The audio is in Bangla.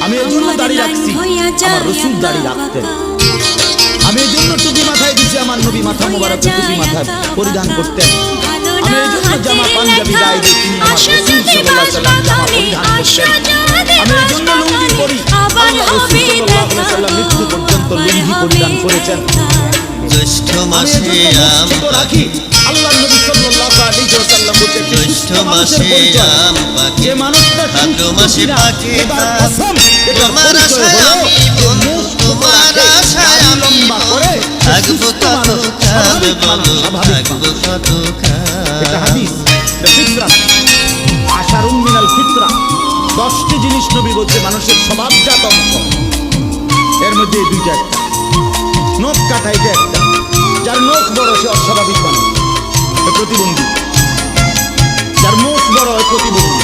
আমি এই জন্য দাড়ি রাখছি, আমার রাসূল দাড়ি রাখতেন। আমি এই জন্য টুপি মাথায় দিছি, আমার নবী মাথা মোবারকে টুপি মাথায় পরিধান করতেন। আমি এই জন্য জামা পাঞ্জাবি গায়ে দিয়ে তিনি আমার রাসূল সাল্লাল্লাহু আলাইহি ওয়াসাল্লাম জামা পরিধান করতেন। আমি এই জন্য লুঙ্গি পরি, আল্লাহ রাসূল সাল্লাল্লাহু আলাইহি ওয়াসাল্লাম মৃত্যু পর্যন্ত লুঙ্গি পরিধান করেছেন। জ্যৈষ্ঠ মাসে আম রাখি, আল্লাহ নবী সাল্লাল্লাহু আলাইহি ওয়াসাল্লাম বলেছেন, জ্যৈষ্ঠ মাসে আম পাকে, যে মানুষটা ভাদ্র মাসে পাকে তোমার আশায় আমি বন্ধু, তোমার আশায় আমি থাকবো কত কাল বলো, থাকবো কত এটা কাল। হাদিস, এটা ফিতরা, আশারুম মিনাল ফিতরা। 10টি জিনিস নবী বলছে মানুষের স্বভাবজাত অংশ, এর মধ্যে এই দুইটা একটা। নখ কাটা এটা একটা, যার নখ বড় সে অস্বাভাবিক মানুষ, প্রতিবন্ধী। যার মুখ বড় প্রতিবন্ধী।